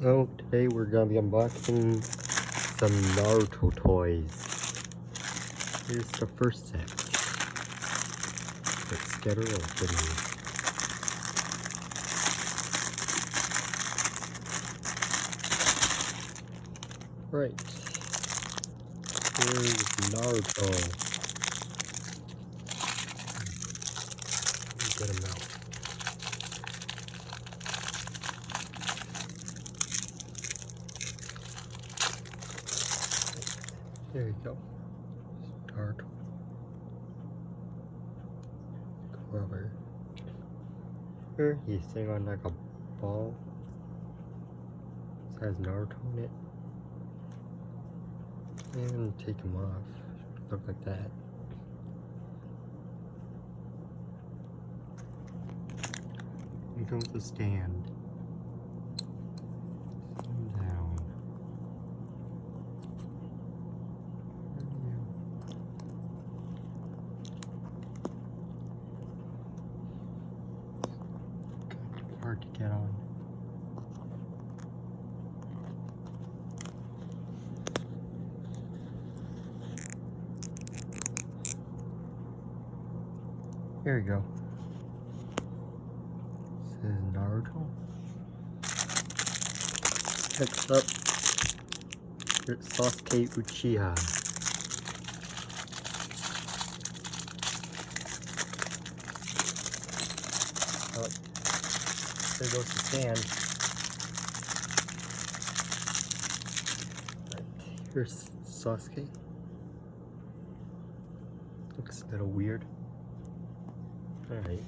So today we're gonna be unboxing some Naruto toys. Here's the first set. Let's get her open. Right. Here's Naruto. Let me get him out. There you go. Naruto. Clever. Here he's sitting on like a ball. It has Naruto in it. And take him off. Look like that. Here comes the stand. Down. Kind of hard to get on. Here we go. This is Naruto. Next up, it's Sasuke Uchiha. Oh, there goes the stand. Right, here's Sasuke. Looks a little weird. Alright.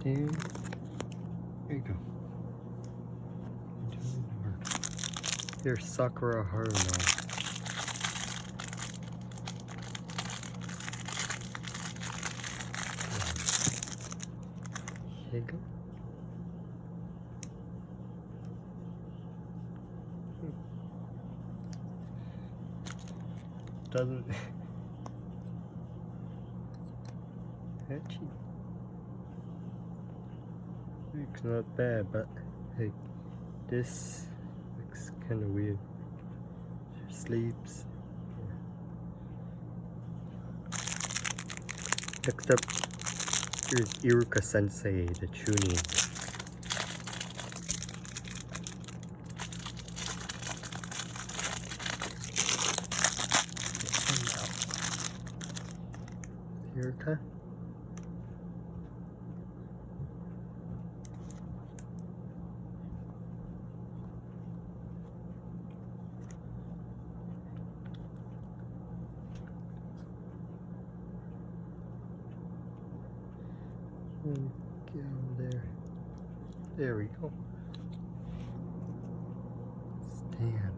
Stand. There you go. Here's Sakura Haruno. Here you go. Doesn't actually looks not bad, but hey, this looks kind of weird. Sleeps. Next up, here's Iruka Sensei, the Chunin. Iruka. Get on there. There we go. Stand.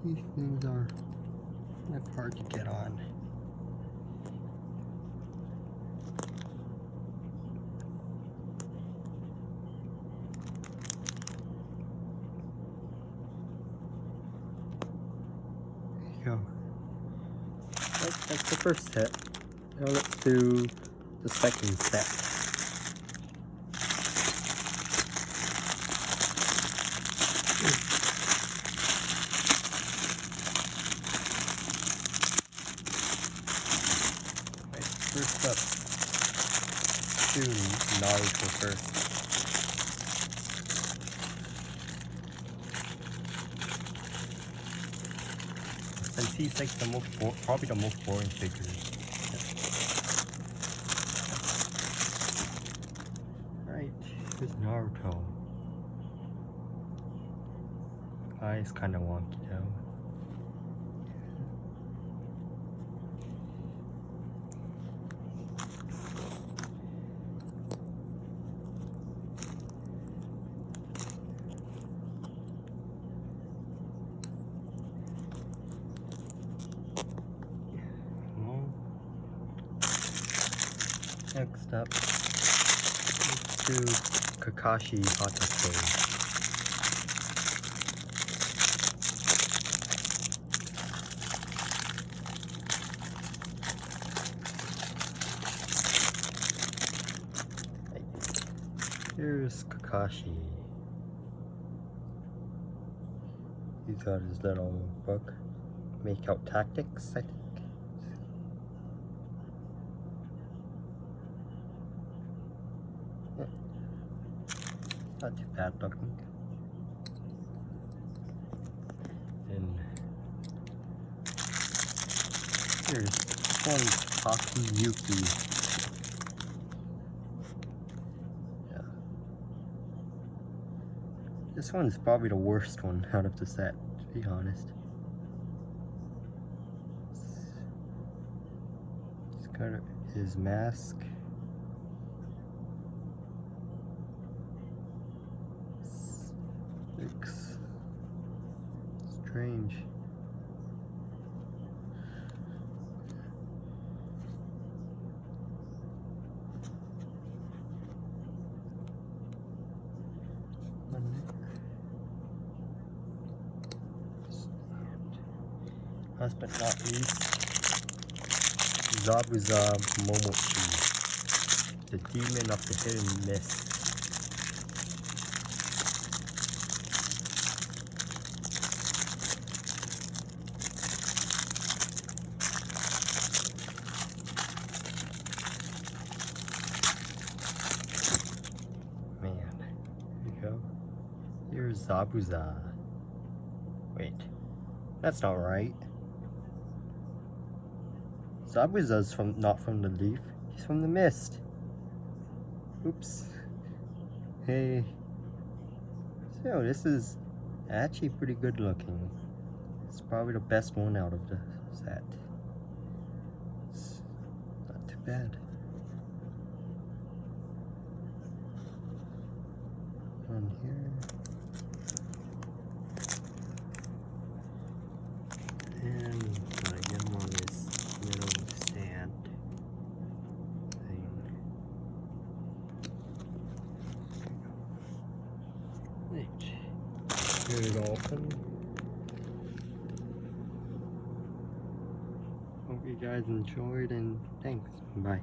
These things are kind of hard to get on. Go. That's the first set. Now let's do the second set. Right, first up, do Naruto first. Since he's like the most, probably the most boring figure. Right, here's Naruto. Eyes kind of wonky though. Next up, let's do Kakashi Hatake. Here's Kakashi. He's got his little book, Make Out Tactics, I think. Yeah. Not too bad looking. And here's one Takayuki. This one's probably the worst one out of the set, to be honest. He's got his mask. Looks strange. Last but not least, Zabuza Momochi, the demon of the hidden mist. Man, here you go. Here's Zabuza. Wait, that's not right. Zabuza's not from the leaf, he's from the mist. Oops. Hey. So this is actually pretty good looking. It's probably the best one out of the set. It's not too bad. On here. And I get him on this little stand thing. Get it open. Hope you guys enjoyed and thanks. Bye.